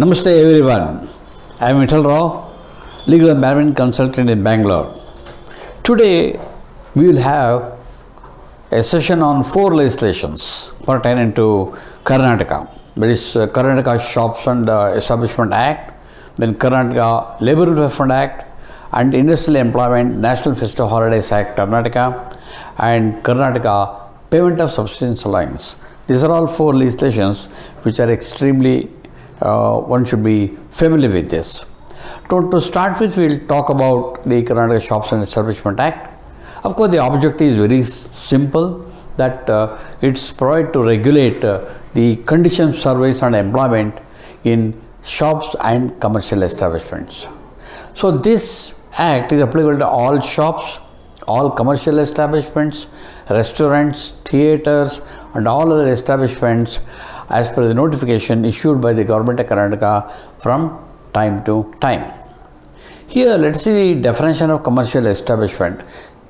Namaste everyone. I am Vittala Rao, legal and management consultant in Bangalore. Today we will have a session on 4 legislations pertaining to Karnataka. That is Karnataka Shops and Establishment Act, then Karnataka Labour Welfare Act and Industrial Employment National Festive Holidays Act Karnataka and Karnataka Payment of Subsistence Allowance. These are all 4 legislations which are extremely one should be familiar with this. To start with, we will talk about the Karnataka Shops and Establishment Act. Of course, the objective is very simple, that it's provided to regulate the conditions, service and employment in shops and commercial establishments. So this act is applicable to all shops, all commercial establishments, restaurants, theatres and all other establishments as per the notification issued by the Government of Karnataka from time to time. Here, let us see the definition of commercial establishment.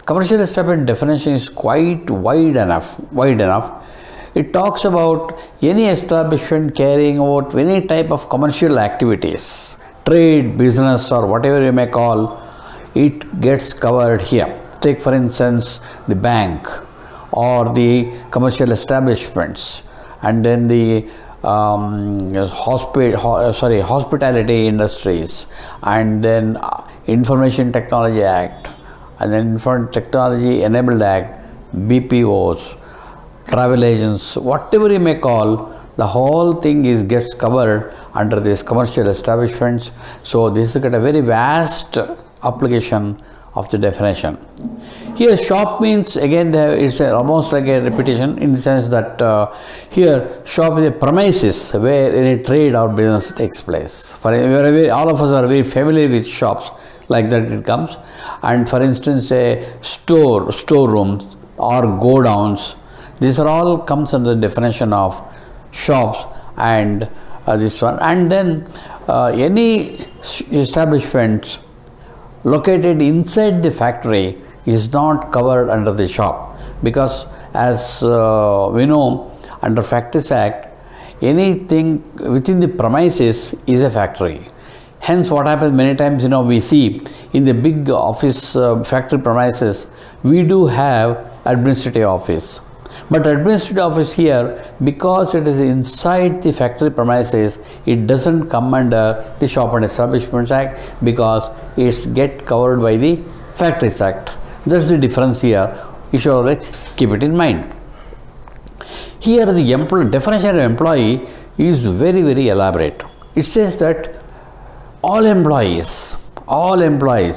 Commercial establishment definition is quite wide enough. It talks about any establishment carrying out any type of commercial activities, trade, business or whatever you may call, it gets covered here. Take for instance the bank or the commercial establishments, and then the hospitality industries, and then Information Technology Act, and then Information Technology Enabled Act, BPOs, travel agents, whatever you may call, the whole thing gets covered under these commercial establishments. So this is a very vast application of the definition. Here shop means, again it's almost like a repetition in the sense that here shop is a premises where any trade or business takes place. All of us are very familiar with shops, like that it comes. And for instance, a storerooms or godowns, these are all comes under the definition of shops and this one. And then any establishments located inside the factory is not covered under the shop, because as we know, under Factories Act, anything within the premises is a factory. Hence what happens many times, we see in the big office factory premises, we do have administrative office. But administrative office here, because it is inside the factory premises, it doesn't come under the Shop and Establishments Act, because it's get covered by the Factories Act. That's the difference here. You should always keep it in mind. Here the definition of employee is very, very elaborate. It says that all employees,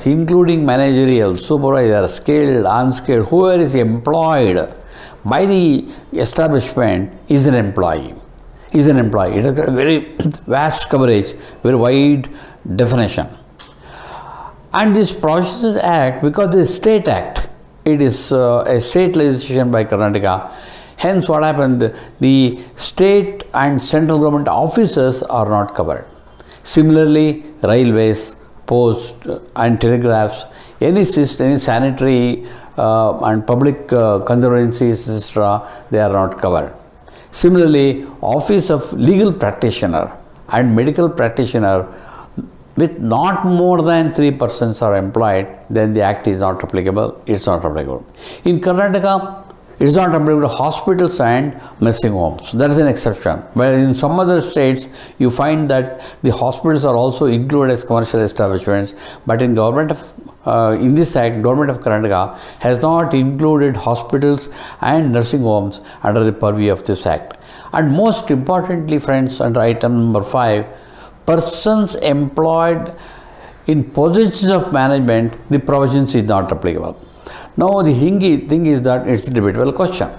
including managerial, supervisor, skilled, unskilled, whoever is employed by the establishment is an employee. It has a very vast coverage, very wide definition. And this Provisions Act, because the State Act, it is a state legislation by Karnataka. Hence what happened, the state and central government offices are not covered. Similarly, railways, post and telegraphs, any sanitary and public conservancies, etc., they are not covered. Similarly, office of legal practitioner and medical practitioner with not more than 3 persons are employed, then the act is not applicable. It's not applicable. In Karnataka, it is not applicable to hospitals and nursing homes. That is an exception. But in some other states, you find that the hospitals are also included as commercial establishments. But in in this act, Government of Karnataka has not included hospitals and nursing homes under the purview of this act. And most importantly, friends, under item number 5, persons employed in positions of management, the provisions is not applicable. Now the thing is that it's a debatable question.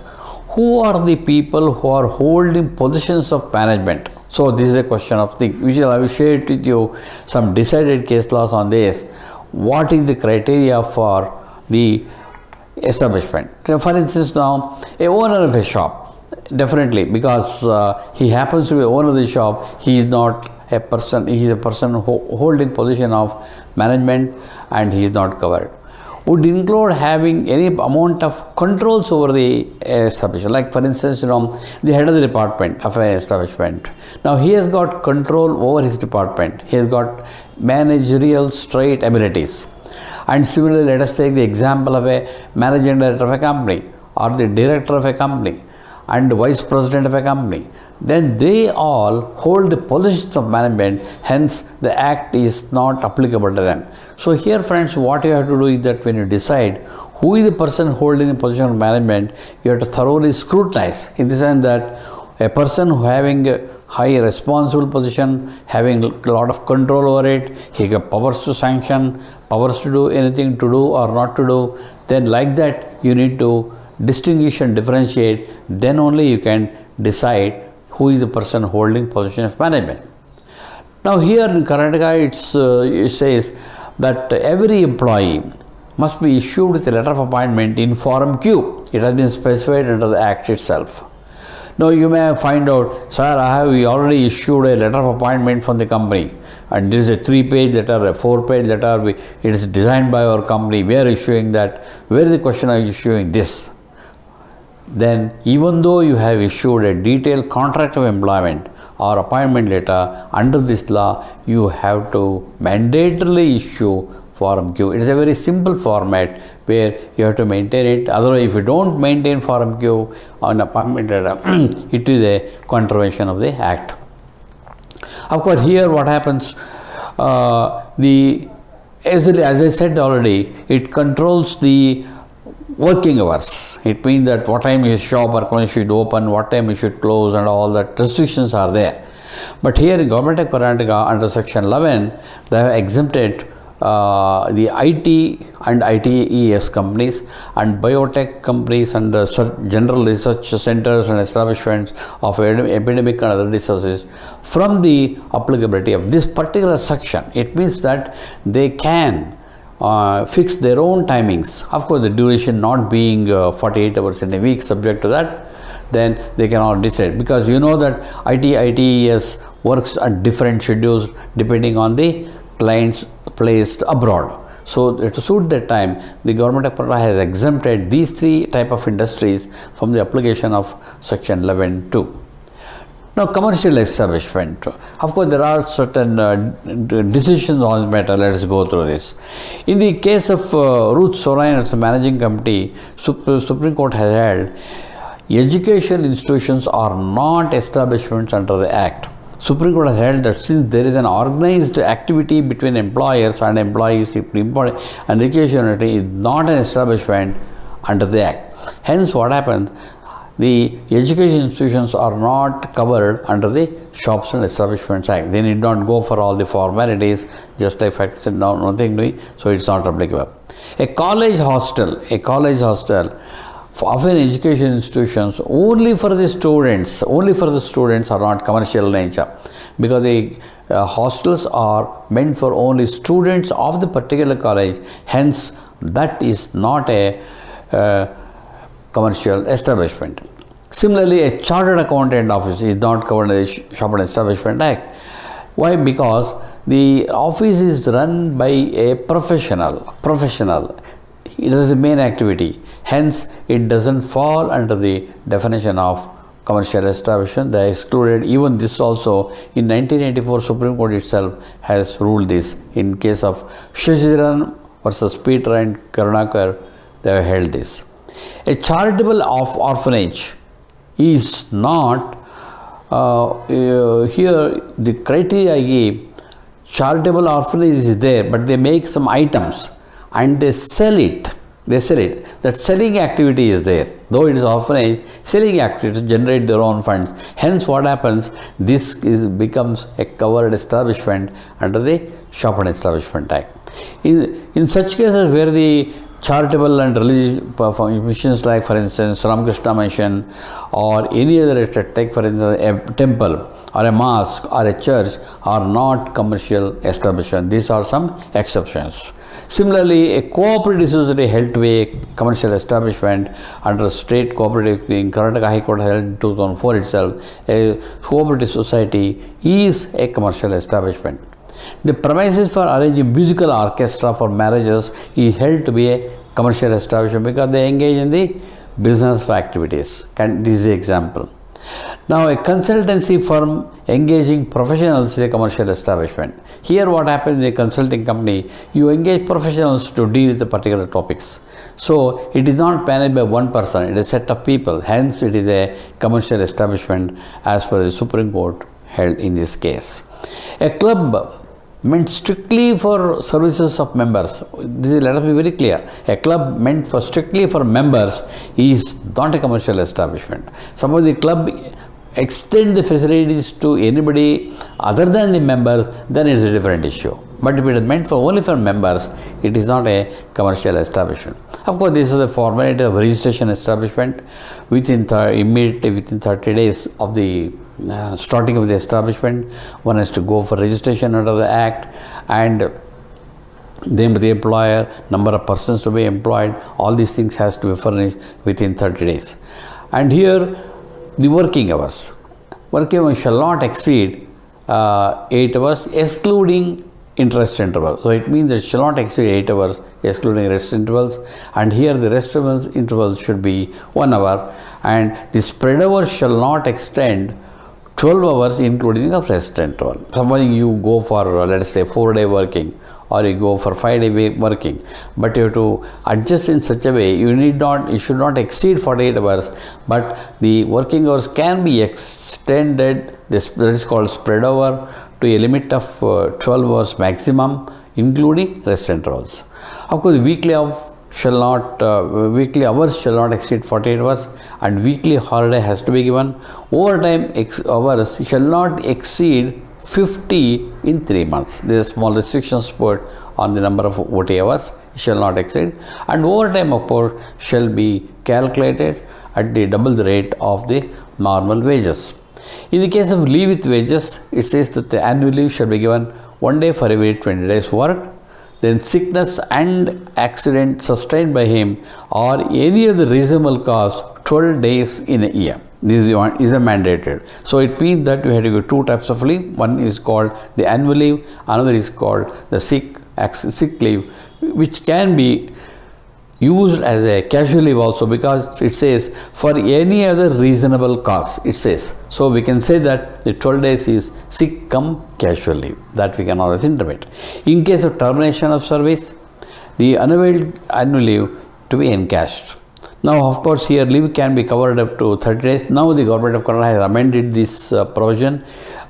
Who are the people who are holding positions of management? So this is a question of thing. I will share it with you some decided case laws on this. What is the criteria for the establishment? For instance, now a owner of a shop, definitely, because he happens to be owner of the shop, he is not a person, he is a person holding position of management and he is not covered. would include having any amount of controls over the establishment. Like for instance, the head of the department of an establishment. Now he has got control over his department. He has got managerial straight abilities. And similarly, let us take the example of a managing director of a company or the director of a company and the vice president of a company. Then they all hold the positions of management, hence the act is not applicable to them. So here friends, what you have to do is that when you decide who is the person holding the position of management, you have to thoroughly scrutinize, in the sense that a person who having a high responsible position, having a lot of control over it, he has powers to sanction, powers to do anything to do or not to do, then like that you need to distinguish and differentiate, then only you can decide who is the person holding position of management. Now here in Karnataka it says that every employee must be issued with a letter of appointment in Form Q. It has been specified under the Act itself. Now you may find out, sir, we already issued a letter of appointment from the company, and this is a 3-page letter, a 4-page letter, it is designed by our company, we are issuing that. Where is the question of issuing this? Then even though you have issued a detailed contract of employment or appointment letter, under this law you have to mandatorily issue Form Q. It is a very simple format where you have to maintain it. Otherwise, if you don't maintain Form Q on appointment letter, it is a contravention of the Act. Of course, here what happens, as I said already, it controls the working hours. It means that what time your shop or company should open, what time you should close, and all that restrictions are there. But here in Government of Karnataka, under Section 11, they have exempted the IT and ITES companies and biotech companies and general research centers and establishments of epidemic and other diseases from the applicability of this particular section. It means that they can fix their own timings. Of course, the duration not being 48 hours in a week, subject to that, then they cannot decide, because you know that ITES works at different schedules depending on the clients placed abroad. So to suit that time, the Government of Karnataka has exempted these 3 type of industries from the application of Section 11(2). Now, commercial establishment. Of course, there are certain decisions on the matter. Let us go through this. In the case of Ruth Sorain as the managing committee, Supreme Court has held education institutions are not establishments under the Act. Supreme Court has held that since there is an organized activity between employers and employees, an education unity is not an establishment under the Act. Hence, what happens? The education institutions are not covered under the Shops and Establishments Act. They need not go for all the formalities, just like fact said, nothing doing, so it's not applicable. A college hostel of an education institutions only for the students are not commercial in nature, because the hostels are meant for only students of the particular college. Hence, that is not a commercial establishment. Similarly, a chartered accountant office is not covered in the Shop and Establishment Act. Why? Because the office is run by a professional. It is the main activity. Hence, it doesn't fall under the definition of commercial establishment. They excluded even this also. In 1984, Supreme Court itself has ruled this. In case of Shashiran versus Peter and Karnakar, they have held this. A charitable orphanage is not, here the criteria I gave, charitable orphanage is there, but they make some items and they sell it. That selling activity is there. Though it is orphanage, selling activity to generate their own funds. Hence, what happens? This becomes a covered establishment under the Shop and Establishment Act. In such cases where the charitable and religious missions, like for instance Ramakrishna Mission or any other, take for instance a temple or a mosque or a church, are not commercial establishment. These are some exceptions. Similarly, a cooperative society held to be a commercial establishment under state cooperative in Karnataka High Court held in 2004 itself. A cooperative society is a commercial establishment. The premises for arranging musical orchestra for marriages is held to be a commercial establishment because they engage in the business activities. This is the example. Now, a consultancy firm engaging professionals is a commercial establishment. Here what happens in a consulting company, you engage professionals to deal with the particular topics. So, it is not managed by one person, it is a set of people. Hence, it is a commercial establishment as per the Supreme Court held in this case. A club meant strictly for services of members. Let us be very clear. A club meant for strictly for members is not a commercial establishment. Suppose the club extend the facilities to anybody other than the members, then it is a different issue. But if it is meant for only for members, it is not a commercial establishment. Of course, this is a formality of registration establishment. Immediately within 30 days of the starting of the establishment, one has to go for registration under the Act, and name of the employer, number of persons to be employed, all these things has to be furnished within 30 days. And here, the working hours. Working hours shall not exceed 8 hours, excluding interest interval. So, it means that it shall not exceed 8 hours, excluding rest intervals. And here, the rest intervals should be 1 hour. And the spread hours shall not extend 12 hours, including a rest interval. Supposing you go for, let us say, 4-day working, or you go for 5-day working, but you have to adjust in such a way, you should not exceed 48 hours, but the working hours can be extended, that is called spread over, to a limit of 12 hours maximum, including rest intervals. Of course, weekly hours shall not exceed 48 hours, and weekly holiday has to be given. Overtime hours shall not exceed 50 in 3 months. There is small restrictions put on the number of OT hours, shall not exceed, and overtime of course shall be calculated at the double the rate of the normal wages. In the case of leave with wages, it says that the annual leave shall be given 1 day for every 20 days work. Then sickness and accident sustained by him or any other reasonable cause 12 days in a year. This is a mandated. So it means that you have to give 2 types of leave. One is called the annual leave, another is called the sick leave, which can be used as a casual leave also, because it says for any other reasonable cause, it says. So we can say that the 12 days is sick cum casual leave, that we can always interpret. In case of termination of service, the unavailed annual leave to be encashed. Now, of course, here leave can be covered up to 30 days. Now the Government of Karnataka has amended this provision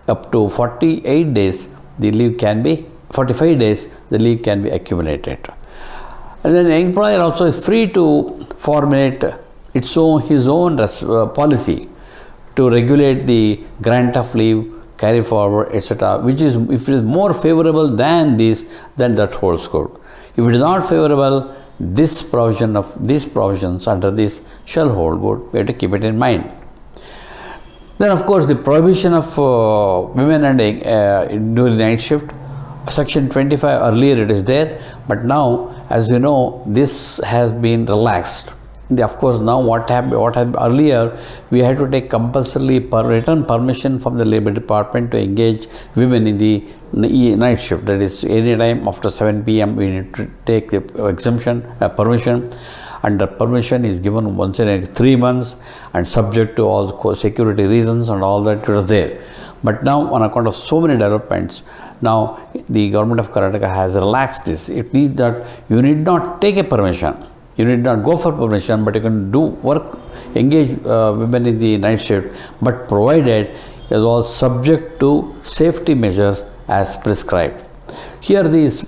up to 48 days. The leave can be 45 days. The leave can be accumulated. And then the employer also is free to formulate his own policy to regulate the grant of leave, carry forward, etc. Which is, if it is more favorable than this, then that holds good. If it is not favorable, these provisions under this shall hold good. We have to keep it in mind. Then, of course, the prohibition of women and during night shift. Section 25, earlier it is there, but now, as we know, this has been relaxed. Of course, now what happened earlier, we had to take compulsorily written permission from the Labour Department to engage women in the night shift. That is, any time after 7 p.m. we need to take the permission, and the permission is given once in 3 months and subject to all security reasons and all that was there. But now, on account of so many developments, now the Government of Karnataka has relaxed this. It means that you need not take a permission, you need not go for permission, but you can do work, engage women in the night shift, but provided it is all subject to safety measures as prescribed. Here these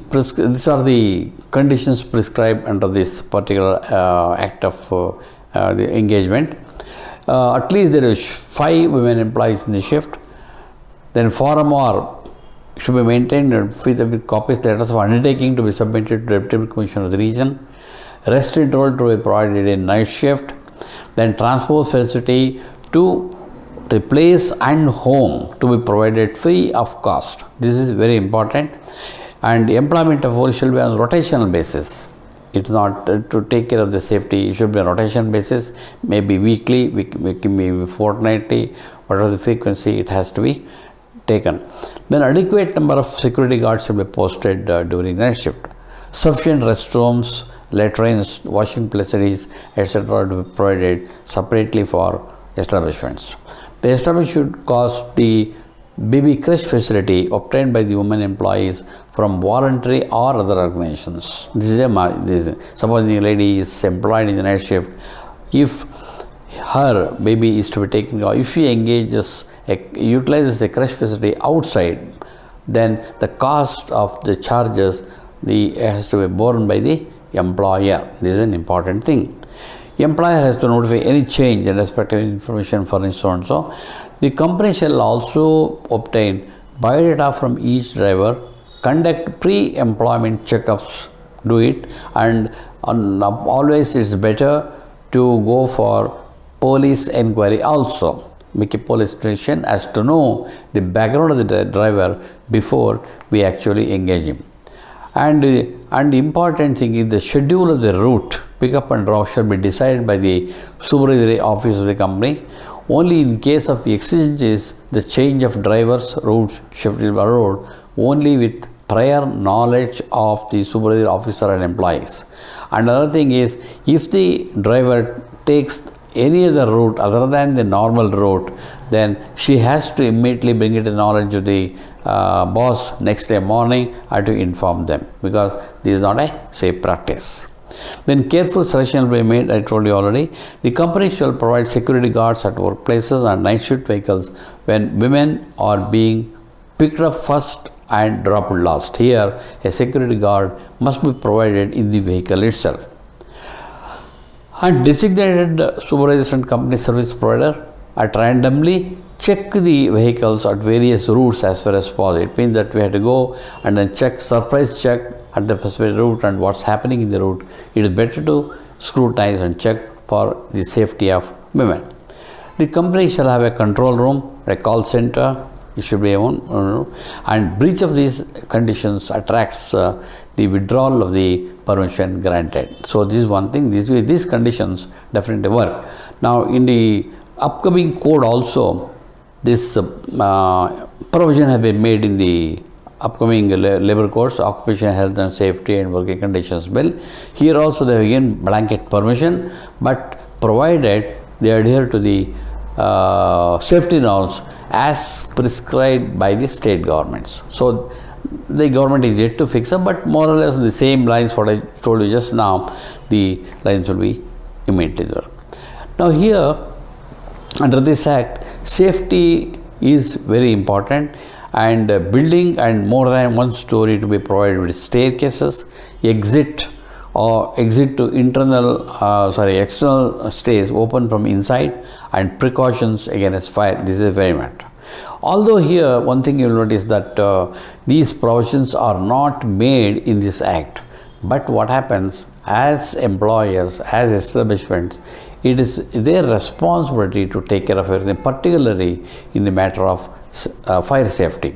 are the conditions prescribed under this particular act of the engagement. At least there is 5 women employees in the shift. Then 4 or more should be maintained with copies letters of undertaking to be submitted to the Reputed Commission of the region. Rest interval to be provided in night shift. Then transport facility to the place and home to be provided free of cost. This is very important. And the employment of all shall be on rotational basis. It's not to take care of the safety. It should be on rotation basis, maybe weekly, maybe fortnightly, whatever the frequency, it has to be taken. Then adequate number of security guards should be posted during night shift. Sufficient restrooms, latrines, washing facilities, etc. to be provided separately for establishments. The establishment should cost the baby creche facility obtained by the women employees from voluntary or other organizations. Suppose the lady is employed in the night shift. If her baby is to be taken, or if she utilizes the creche facility outside, then the cost of the charges has to be borne by the employer. This is an important thing. Employer has to notify any change in respect to information furnished so and so. The company shall also obtain biodata from each driver, conduct pre-employment checkups, do it, and always it's better to go for police inquiry also. Make a police station as to know the background of the driver before we actually engage him. And the important thing is the schedule of the route, pickup and drop shall be decided by the supervisory office of the company. Only in case of exigencies, the change of drivers, routes, shifted by road, only with prior knowledge of the supervisory officer and employees. Another thing is, if the driver takes any other route other than the normal route, then she has to immediately bring it to knowledge of the boss next day morning and to inform them, because this is not a safe practice. Then careful selection will be made, I told you already. The company shall provide security guards at workplaces and night shift vehicles when women are being picked up first and dropped last. Here, a security guard must be provided in the vehicle itself. And designated supervisors and company service provider at randomly check the vehicles at various routes as far as possible. It means that we have to go and then surprise check at the specific route and what's happening in the route. It is better to scrutinize and check for the safety of women. The company shall have a control room, a call center. It should be one, and breach of these conditions attracts the withdrawal of the permission granted. So this is one thing. These conditions definitely work. Now in the upcoming code also, this provision has been made in the upcoming labor codes, Occupation Health and Safety and Working Conditions Bill. Here also they have again blanket permission, but provided they adhere to the safety norms as prescribed by the state governments. So the government is yet to fix up, but more or less the same lines what I told you just now, the lines will be immediately there. Now here, under this act, safety is very important, and building and more than one story to be provided with staircases, exit to external stays open from inside, and precautions against fire. This is very much. Although here one thing you will notice that these provisions are not made in this act, but what happens as employers, as establishments, it is their responsibility to take care of everything, particularly in the matter of fire safety.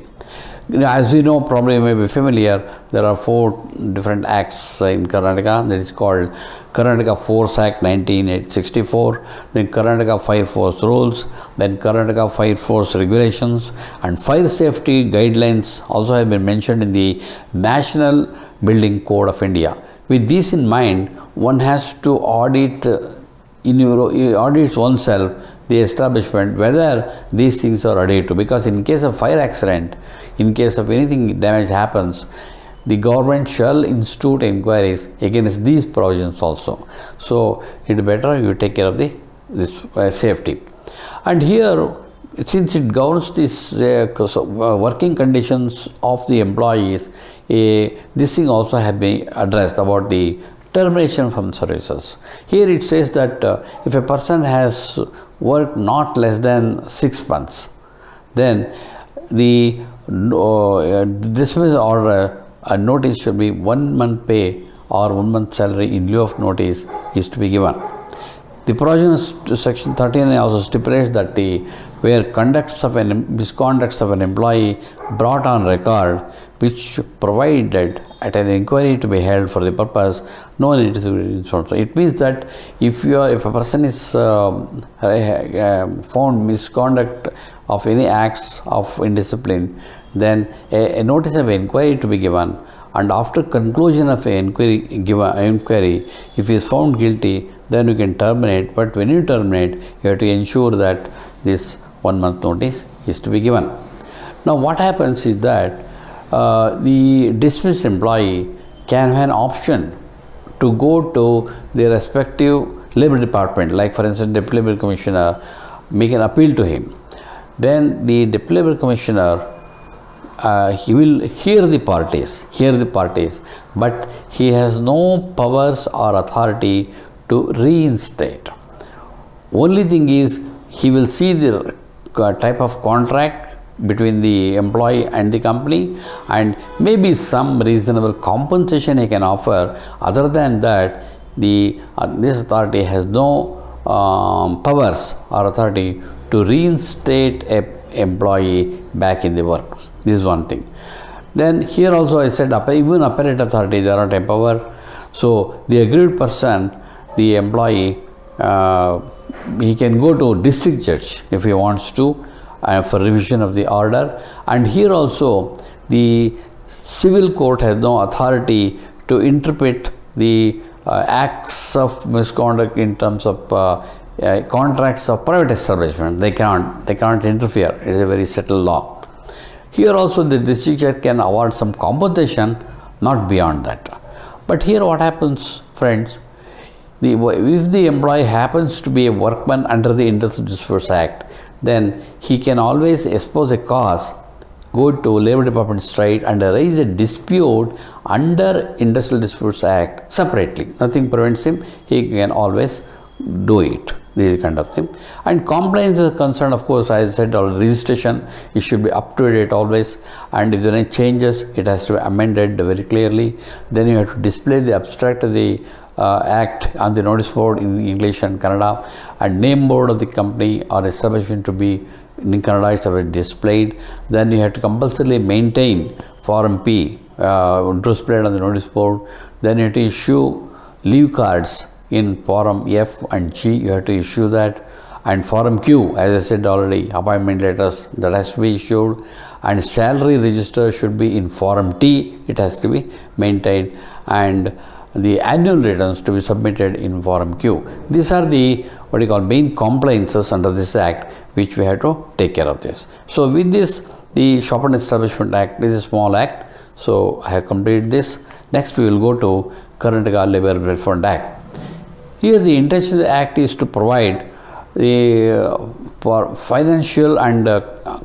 As we know, probably you may be familiar, there are 4 different acts in Karnataka. That is called Karnataka Force Act 1964, then Karnataka Fire Force Rules, then Karnataka Fire Force Regulations, and Fire Safety Guidelines also have been mentioned in the National Building Code of India. With this in mind, one has to audit oneself, the establishment, whether these things are adhered to, because in case of fire accident, in case of anything damage happens, the government shall institute inquiries against these provisions also. So it is better you take care of this safety. And here, since it governs this working conditions of the employees, this thing also have been addressed about the termination from services. Here it says that if a person has worked not less than 6 months, then the dismissal or a notice should be 1 month pay or 1 month salary in lieu of notice is to be given. The provisions to section 39 also stipulates that where misconducts of an employee brought on record, which provided at an inquiry to be held for the purpose, no need to be informed. So it means that if a person is found misconduct of any acts of indiscipline, then a notice of inquiry to be given, and after conclusion of an inquiry, if he is found guilty, then you can terminate. But when you terminate, you have to ensure that this 1 month notice is to be given. Now what happens is that the dismissed employee can have an option to go to the respective labor department, like for instance Deputy Labor Commissioner, make an appeal to him. Then the Deputy Labor Commissioner he will hear the parties, but he has no powers or authority to reinstate. Only thing is, he will see the type of contract between the employee and the company, and maybe some reasonable compensation he can offer. Other than that, this authority has no powers or authority to reinstate a employee back in the work. This is one thing. Then here also I said even appellate authority, they are not empowered. So the aggrieved person, the employee, he can go to district judge if he wants to for revision of the order. And here also the civil court has no authority to interpret the acts of misconduct in terms of contracts of private establishment. They cannot interfere. It is a very settled law. Here also the district judge can award some compensation, not beyond that. But here what happens, friends, if the employee happens to be a workman under the Industrial Disputes Act, then he can always expose a cause, go to Labor Department straight and raise a dispute under Industrial Disputes Act separately. Nothing prevents him. He can always do it. This kind of thing. And compliance is concerned, of course, as I said, registration, it should be up to date always. And if there are any changes, it has to be amended very clearly. Then you have to display the abstract of the act on the notice board in English and Kannada, and name board of the company or establishment to be in Kannada is to be displayed. Then you have to compulsorily maintain Form P displayed on the notice board. Then you have to issue leave cards in Form F and G, you have to issue that. And Form Q, as I said already, appointment letters, that has to be issued. And salary register should be in Form T, it has to be maintained. And the annual returns to be submitted in Form Q. These are the main compliances under this act, which we have to take care of this. So with this, the Shop and Establishment Act is a small act. So I have completed this. Next we will go to Karnataka Labour Welfare Act. Here the intention of the act is to provide for financial and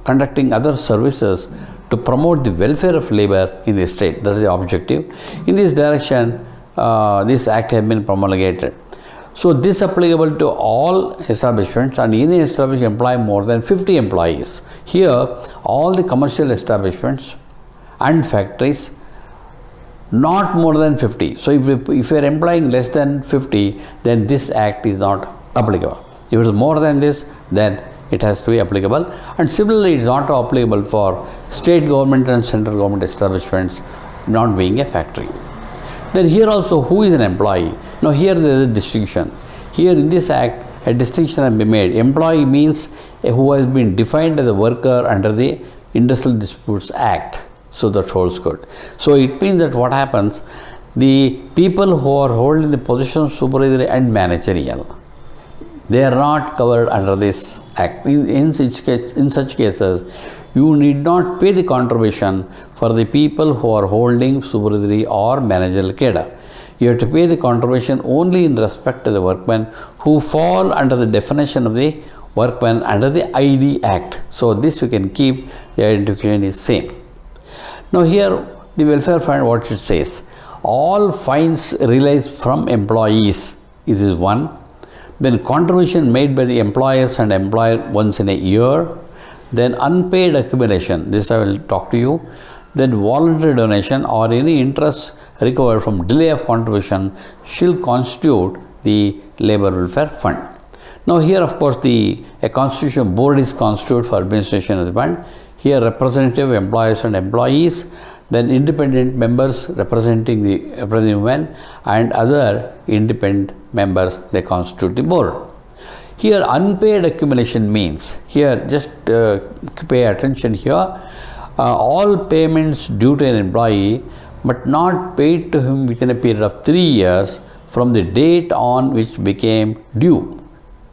conducting other services to promote the welfare of labor in the state. That is the objective. In this direction, this act has been promulgated. So this is applicable to all establishments, and any establishment employ more than 50 employees. Here, all the commercial establishments and factories, not more than 50. So if you are employing less than 50, then this act is not applicable. If it is more than this, then it has to be applicable. And similarly, it is not applicable for state government and central government establishments, not being a factory. Then here also, who is an employee? Now here there is a distinction. Here in this act, a distinction has been made. Employee means who has been defined as a worker under the Industrial Disputes Act. So that holds good. So it means that what happens, the people who are holding the position of supervisory and managerial, they are not covered under this act. In such cases, you need not pay the contribution for the people who are holding supervisory or managerial cadre. You have to pay the contribution only in respect to the workmen who fall under the definition of the workmen under the ID Act. So this you can keep, the identification is same. Now here the welfare fund, what it says, all fines realized from employees, it is one. Then contribution made by the employers and employer once in a year. Then unpaid accumulation, this I will talk to you. Then voluntary donation or any interest recovered from delay of contribution shall constitute the labor welfare fund. Now here of course a constitution board is constituted for administration of the fund. Here representative employers and employees, then independent members representing the women, and other independent members, they constitute the board. Here unpaid accumulation means, here just pay attention here, all payments due to an employee but not paid to him within a period of 3 years from the date on which became due.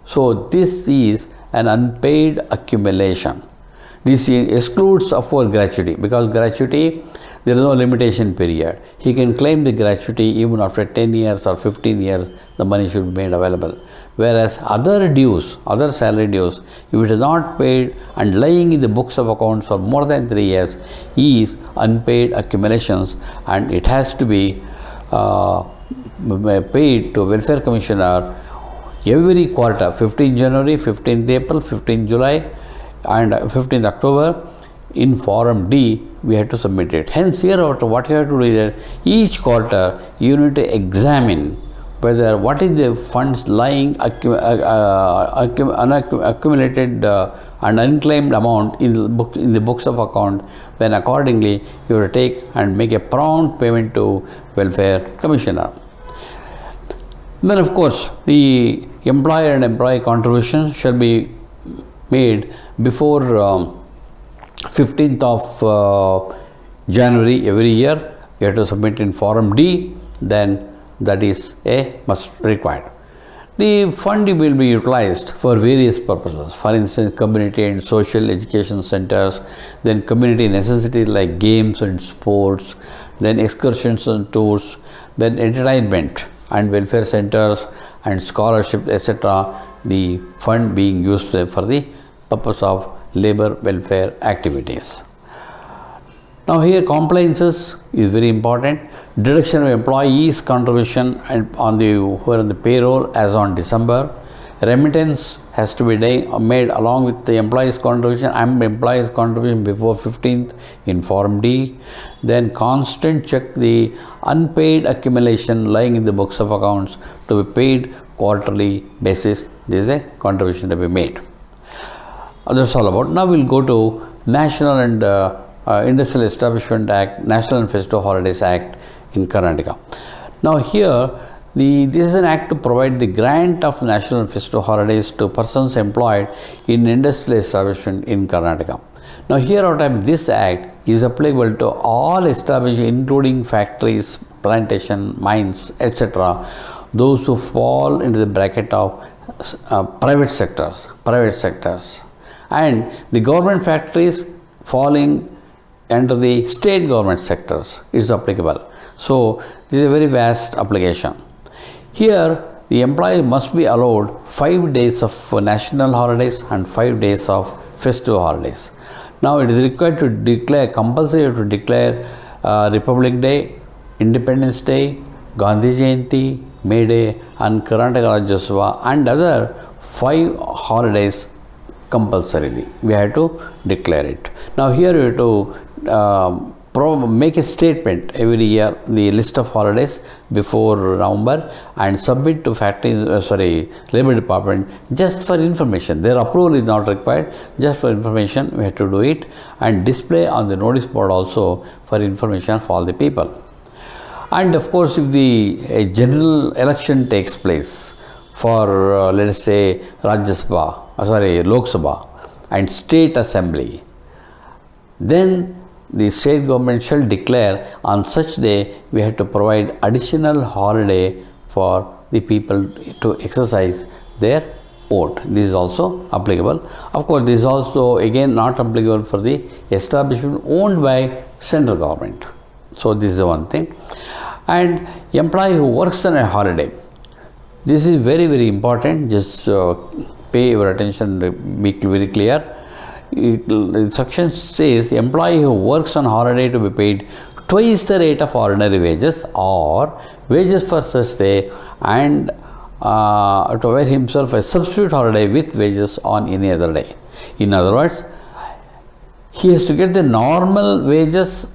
So this is an unpaid accumulation. This excludes, of course, gratuity, because gratuity, there is no limitation period. He can claim the gratuity even after 10 years or 15 years, the money should be made available. Whereas other dues, other salary dues, if it is not paid and lying in the books of accounts for more than 3 years, is unpaid accumulations, and it has to be paid to Welfare Commissioner every quarter, 15th January, 15th April, 15th July and 15th October. In Form D, we have to submit it. Hence, here what you have to do is that each quarter you need to examine whether what is the funds lying accumulated and unclaimed amount in the books of account. Then accordingly you have to take and make a prompt payment to Welfare Commissioner. Then of course the employer and employee contributions shall be made before 15th of January every year. You have to submit in Form D, then that is a must required. The fund will be utilized for various purposes. For instance, community and social education centers, then community necessities like games and sports, then excursions and tours, then entertainment and welfare centers and scholarships, etc. The fund being used for the purpose of labor welfare activities. Now here compliances is very important. Deduction of employees' contribution on the payroll as on December. Remittance has to be made along with the employees' contribution and employees' contribution before 15th in Form D. Then constant check the unpaid accumulation lying in the books of accounts to be paid quarterly basis. This is a contribution to be made. That's all about. Now we'll go to National and Industrial Establishment Act, National and Festive Holidays Act in Karnataka. Now here, this is an act to provide the grant of national and festive holidays to persons employed in industrial establishment in Karnataka. Now here out of this act is applicable to all establishments including factories, plantation, mines, etc. Those who fall into the bracket of private sectors. And the government factories falling under the state government sectors is applicable. So this is a very vast application. Here the employee must be allowed 5 days of national holidays and 5 days of festive holidays. Now it is required to declare, compulsory to declare Republic Day, Independence Day, Gandhi Jayanti, May Day and Karnataka Rajyotsav and other 5 holidays compulsorily. We have to declare it. Now here we have to make a statement every year, the list of holidays before November, and submit to Labor Department just for information. Their approval is not required, just for information we have to do it, and display on the notice board also for information for all the people. And of course, if a general election takes place for let us say Lok Sabha and State Assembly, then the state government shall declare on such day we have to provide additional holiday for the people to exercise their vote. This is also applicable. Of course, this is also again not applicable for the establishment owned by central government. So this is one thing. And employee who works on a holiday, this is very, very important. Just pay your attention, be very clear. Section says employee who works on holiday to be paid twice the rate of ordinary wages or wages for such day, and to avail himself a substitute holiday with wages on any other day. In other words, he has to get the normal wages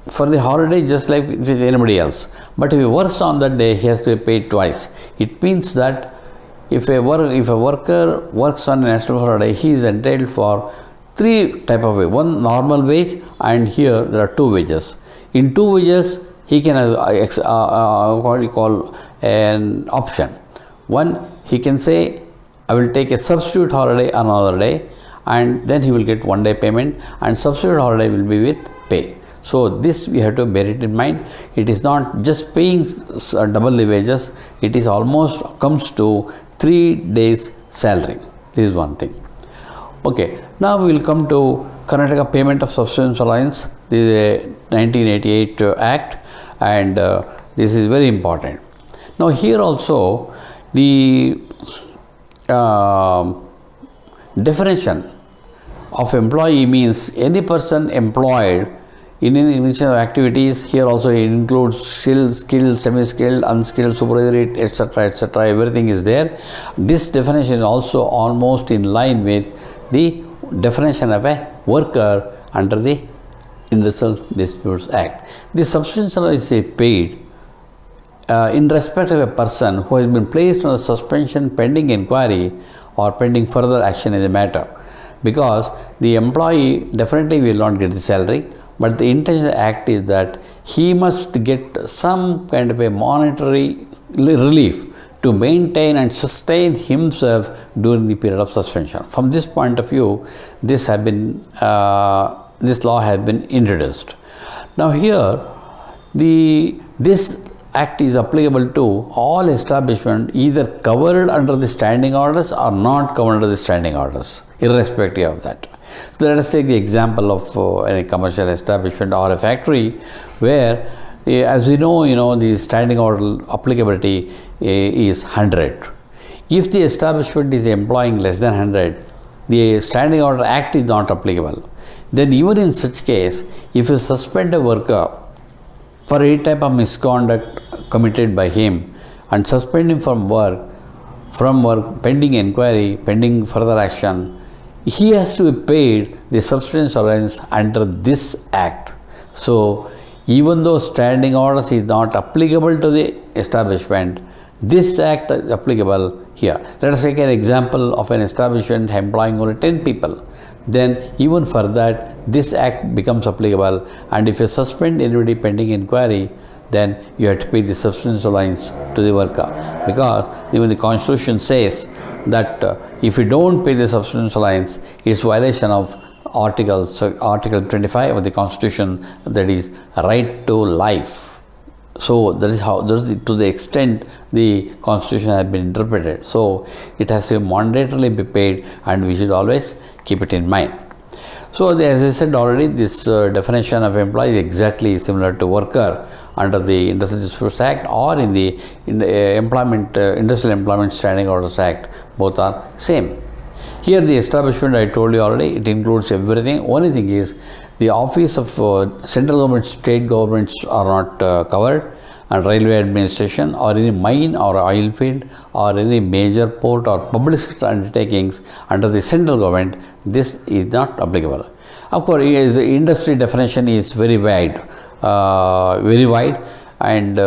for the holiday just like with anybody else. But if he works on that day, he has to be paid twice. It means that if a worker works on a national holiday, he is entitled for 3 type of wage. One normal wage, and here there are 2 wages. In 2 wages, he can what we call an option. One, he can say, I will take a substitute holiday on another day, and then he will get 1 day payment, and substitute holiday will be with pay. So this we have to bear it in mind. It is not just paying double the wages, it is almost comes to 3 days salary. This is one thing. Okay, now we will come to Karnataka Payment of Subsistence Allowance. This is a 1988 Act, and this is very important. Now here also the definition of employee means any person employed in any initial activities. Here also it includes skilled, semi-skilled, unskilled, supervisory, etc. Everything is there. This definition is also almost in line with the definition of a worker under the Industrial Disputes Act. The subsistence allowance is paid in respect of a person who has been placed on a suspension pending inquiry or pending further action in the matter, because the employee definitely will not get the salary, but the intention of the act is that he must get some kind of a monetary relief to maintain and sustain himself during the period of suspension. From this point of view, this law has been introduced. Now here, this act is applicable to all establishments either covered under the standing orders or not covered under the standing orders, irrespective of that. So let us take the example of any commercial establishment or a factory where, as we know, the standing order applicability is 100. If the establishment is employing less than 100, the standing order act is not applicable. Then even in such case, if you suspend a worker for any type of misconduct committed by him and suspend him from work pending inquiry, pending further action, he has to be paid the subsistence allowance under this act. So even though standing orders is not applicable to the establishment, this act is applicable here. Let us take an example of an establishment employing only 10 people. Then even for that, this act becomes applicable, and if you suspend anybody pending inquiry, then you have to pay the subsistence allowance to the worker, because even the Constitution says that if you don't pay the subsistence allowance, it's violation of Article 25 of the Constitution, that is right to life. So that is how, to the extent the Constitution has been interpreted. So it has to mandatorily be paid, and we should always keep it in mind. So as I said already, this definition of employee is exactly similar to worker under the Industrial Disputes Act or in the Industrial Employment Standing Orders Act. Both are same. Here the establishment, I told you already, it includes everything. Only thing is the office of central government, state governments are not covered, and railway administration or any mine or oil field or any major port or public sector undertakings under the central government, this is not applicable. Of course, the industry definition is very wide, and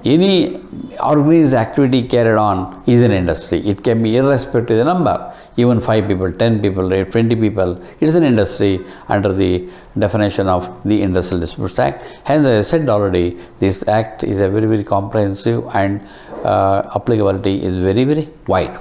any organized activity carried on is an industry. It can be irrespective of the number, even 5 people, 10 people, 20 people, it is an industry under the definition of the Industrial Disputes Act. Hence, as I said already, this act is a very, very comprehensive, and applicability is very, very wide.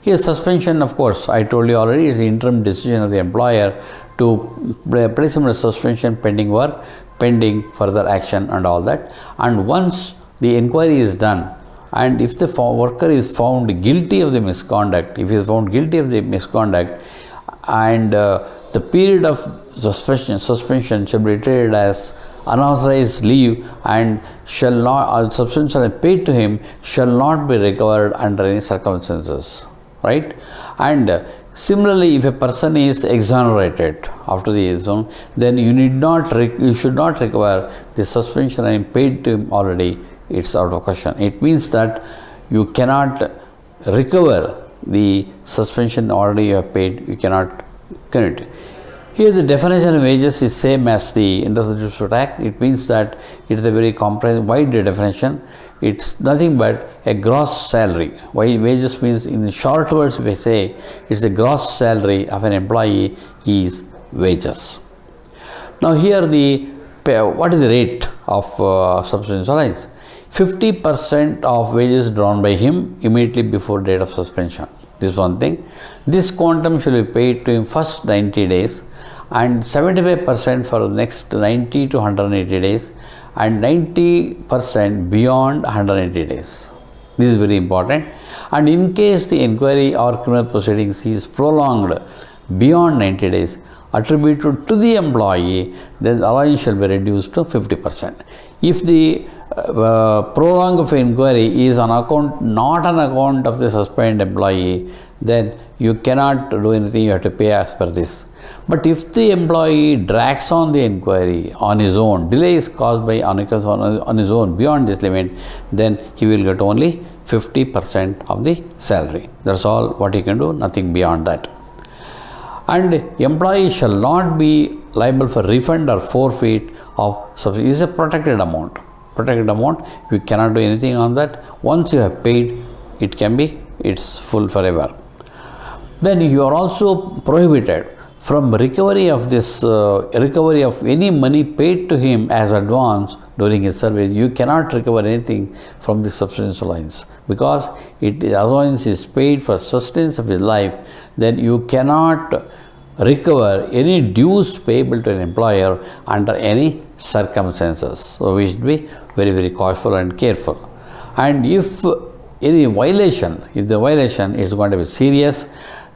Here, suspension, of course, I told you already, is the interim decision of the employer to place him on suspension pending work, pending further action and all that. And once the inquiry is done, and if the worker is found guilty of the misconduct, if he is found guilty of the misconduct, and the period of suspension shall be treated as unauthorized leave, and shall not, substance paid to him shall not be recovered under any circumstances, right? And similarly, if a person is exonerated after the exon, then you should not recover the suspension and paid to him already. It's out of question. It means that you cannot recover the suspension already you have paid. You cannot commit. Here the definition of wages is same as the Industrial Disputes Act. It means that it is a very comprehensive, wide definition. It's nothing but a gross salary. Why wages means, in short words, if I say, it's the gross salary of an employee is wages. Now here what is the rate of subsistence allowance? 50% of wages drawn by him immediately before date of suspension. This is one thing. This quantum shall be paid to him first 90 days, and 75% for the next 90 to 180 days, and 90% beyond 180 days. This is very important. And in case the inquiry or criminal proceedings is prolonged beyond 90 days attributed to the employee, then the allowance shall be reduced to 50%. If the prolong of inquiry is not on account of the suspended employee, then you cannot do anything, you have to pay as per this. But if the employee drags on the inquiry on his own, delay is caused by on his own beyond this limit, then he will get only 50% of the salary. That's all what he can do, nothing beyond that. And employee shall not be liable for refund or forfeit of subsidy. It is a protected amount. Protected amount, you cannot do anything on that. Once you have paid, it's full forever. Then you are also prohibited from recovery of any money paid to him as advance during his service. You cannot recover anything from the subsistence allowance, because allowance is paid for sustenance of his life. Then you cannot recover any dues payable to an employer under any circumstances. So we should be very, very cautious and careful. And if the violation is going to be serious,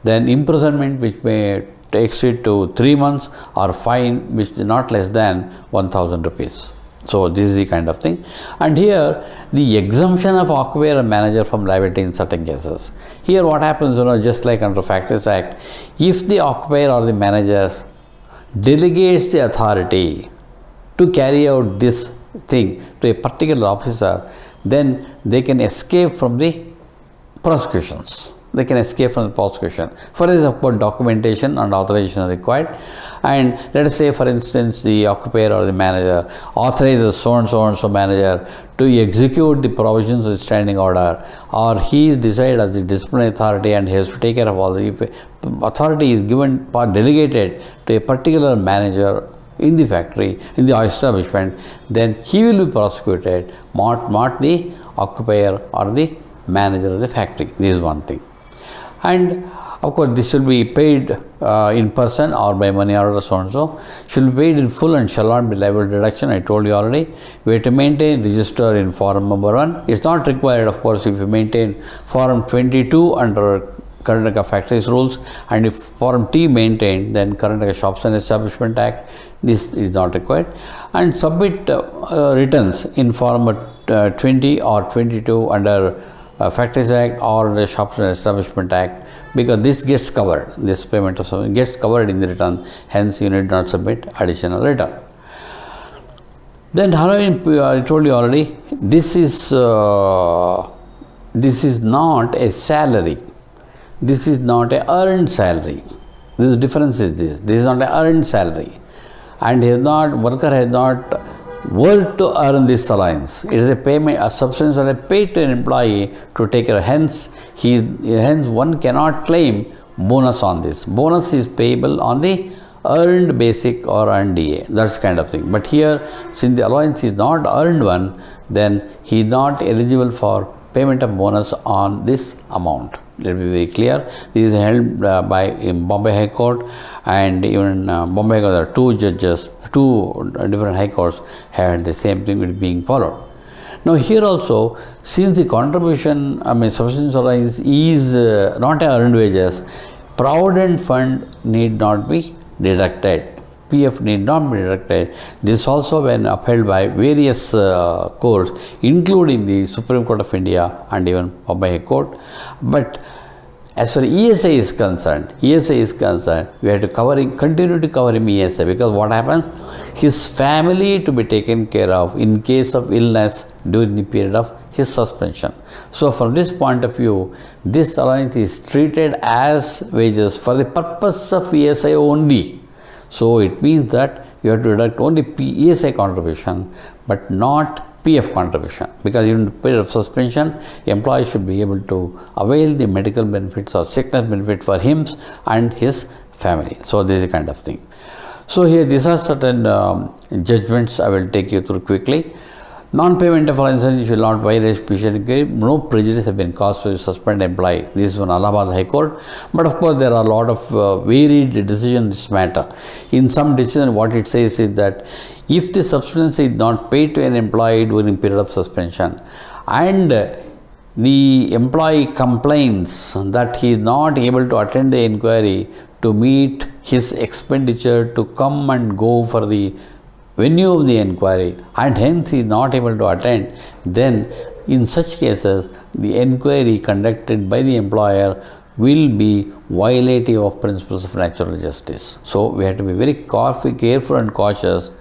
then imprisonment which may exceed to 3 months, or fine which is not less than 1,000 rupees. So this is the kind of thing. And here the exemption of occupier and manager from liability in certain cases. Here what happens, just like under Factories Act, if the occupier or the manager delegates the authority to carry out this thing to a particular officer, then they can escape from the prosecutions. For example, documentation and authorization are required. And let us say, for instance, the occupier or the manager authorizes so and so manager to execute the provisions of the standing order, or he is decided as the disciplinary authority and he has to take care of all the authority is delegated to a particular manager in the factory, in the establishment, then he will be prosecuted, not the occupier or the manager of the factory. This is one thing. And of course, this will be paid in person or by money order, so and so. Shall be paid in full and shall not be liable to deduction. I told you already. We have to maintain register in form number 1. It's not required, of course, if you maintain form 22 under Karnataka Factories Rules, and if form T maintained, then Karnataka Shops and Establishment Act, this is not required. And submit returns in form 20 or 22 under Factories Act or the Shops and Establishment Act, because this gets covered, this payment of something gets covered in the return, hence you need not submit additional return. Then I told you already, this is not a salary, this is not a earned salary. This difference is this is not an earned salary, and worker has not worked to earn this allowance. It is a payment, a substance paid to an employee to take care of. Hence one cannot claim bonus on this. Bonus is payable on the earned basic or earned DA. That's kind of thing. But here, since the allowance is not earned one, then he is not eligible for payment of bonus on this amount. Let me be very clear. This is held by Bombay High Court, and even Bombay High Court, there are 2 judges, 2 different high courts had the same thing with being followed. Now here also, since the contribution, subsistence allowance is not earned wages, Provident Fund need not be deducted. PF need not be deducted. This also when upheld by various courts, including the Supreme Court of India and even Bombay High Court. But as far as ESI is concerned, we have to continue to cover him ESI, because what happens? His family to be taken care of in case of illness during the period of his suspension. So from this point of view, this allowance is treated as wages for the purpose of ESI only. So it means that you have to deduct only ESI contribution, but not PF contribution, because in the period of suspension, employee should be able to avail the medical benefits or sickness benefit for him and his family. So this is the kind of thing. So here these are certain judgments I will take you through quickly. Non-payment of allowance will not violate special inquiry. No prejudice have been caused to suspend employee. This is from Allahabad High Court. But of course, there are a lot of varied decisions in this matter. In some decisions, what it says is that if the substance is not paid to an employee during period of suspension, and the employee complains that he is not able to attend the inquiry to meet his expenditure to come and go for the venue of the inquiry, and hence he is not able to attend, then in such cases the inquiry conducted by the employer will be violative of principles of natural justice. So we have to be very careful and cautious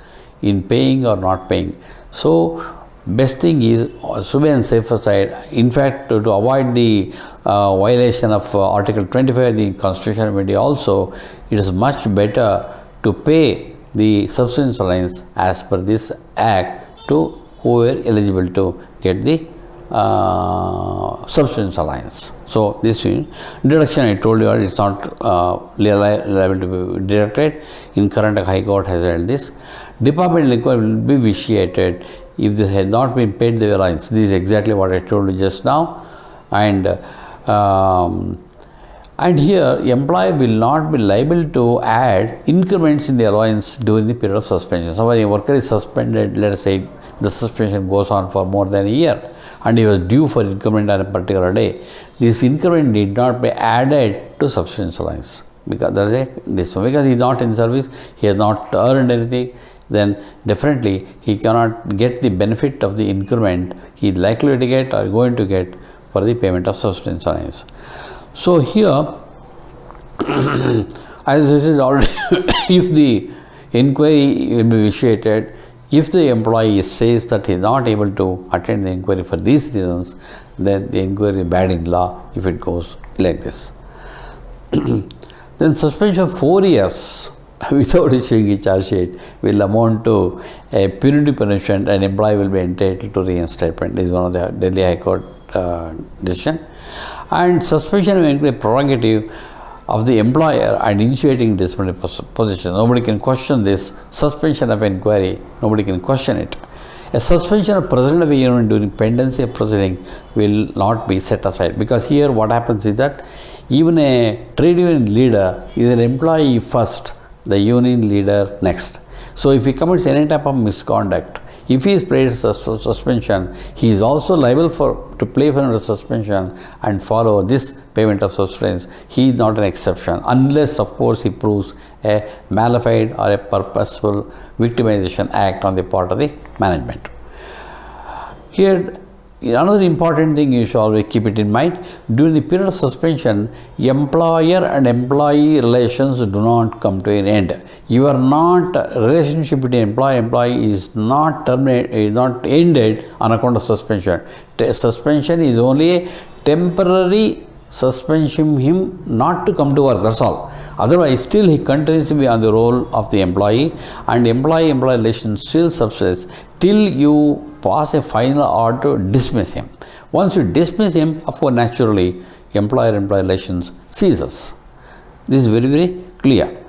in paying or not paying. So best thing is to be on safer side. In fact, to avoid the violation of Article 25 of the Constitution of India also, it is much better to pay the subsistence allowance as per this act to who are eligible to get the subsistence allowance. So this deduction I told you it's not liable to be deducted. In Karnataka High Court has held this. Departmental inquiry will be vitiated if this had not been paid the allowance. This is exactly what I told you just now. And here, employer will not be liable to add increments in the allowance during the period of suspension. So, when a worker is suspended, let us say the suspension goes on for more than a year, and he was due for increment on a particular day, this increment need not be added to subsistence allowance, because because he is not in service, he has not earned anything, then definitely he cannot get the benefit of the increment he is likely to get or going to get for the payment of subsistence allowance. So here, as I said already, if the inquiry will be vitiated, if the employee says that he is not able to attend the inquiry for these reasons, then the inquiry is bad in law if it goes like this. Then suspension of 4 years without issuing a charge sheet will amount to a punitive punishment, and employee will be entitled to reinstatement. This is one of the Delhi High Court decision. And suspension of inquiry prerogative of the employer and initiating disciplinary position. Nobody can question this suspension of inquiry. Nobody can question it. A suspension of president of a union during pendency of proceeding will not be set aside, because here what happens is that even a trade union leader is an employee first, the union leader next. So if he commits any type of misconduct, if he is placed suspension, he is also liable to play for suspension and follow this payment of subsistence. He is not an exception, unless of course he proves a mala fide or a purposeful victimization act on the part of the management. Here, another important thing you should always keep it in mind: during the period of suspension, employer and employee relations do not come to an end. You are not, relationship between employee is not terminated, is not ended on account of suspension. Suspension is only a temporary suspension him not to come to work, that's all. Otherwise, still he continues to be on the role of the employee, and employee-employee relations still subsists till you pass a final order to dismiss him. Once you dismiss him, of course, naturally, employer-employee relations ceases. This is very, very clear.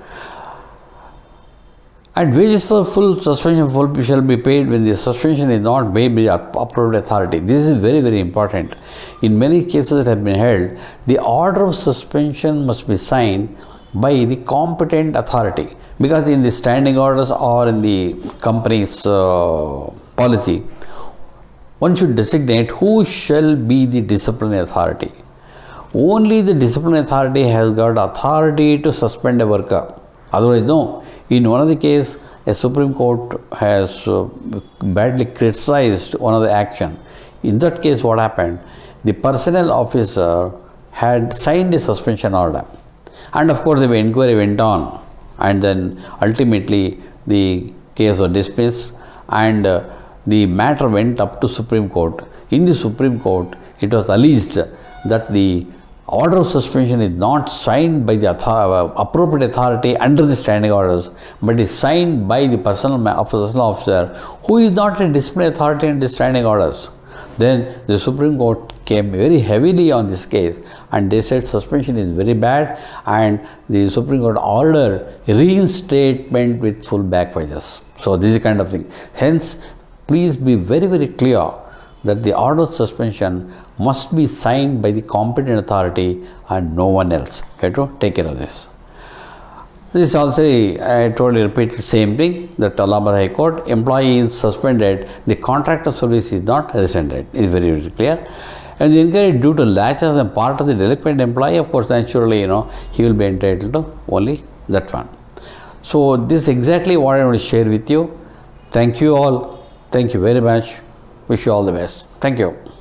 And wages for full suspension shall be paid when the suspension is not paid by the appropriate authority. This is very, very important. In many cases that have been held, the order of suspension must be signed by the competent authority, because in the standing orders or in the company's policy, one should designate who shall be the disciplinary authority. Only the disciplinary authority has got authority to suspend a worker. Otherwise, no. In one of the cases, a Supreme Court has badly criticized one of the action. In that case, what happened? The personnel officer had signed a suspension order, and of course the inquiry went on, and then ultimately the case was dismissed, and the matter went up to Supreme Court. In the Supreme Court, it was alleged that the order of suspension is not signed by the appropriate authority under the standing orders, but is signed by the personnel officer who is not a disciplinary authority in the standing orders. Then the Supreme Court came very heavily on this case, and they said suspension is very bad, and the Supreme Court ordered reinstatement with full back wages. So this is the kind of thing. Hence, please be very, very clear that the order of suspension must be signed by the competent authority and no one else. Okay, to take care of this. This also, I told you, repeat the same thing, that Allahabad High Court, employee is suspended, the contract of service is not rescinded. It is very, very clear. And the inquiry due to laches on part of the delinquent employee, of course, naturally, he will be entitled to only that one. So, this is exactly what I want to share with you. Thank you all. Thank you very much. Wish you all the best. Thank you.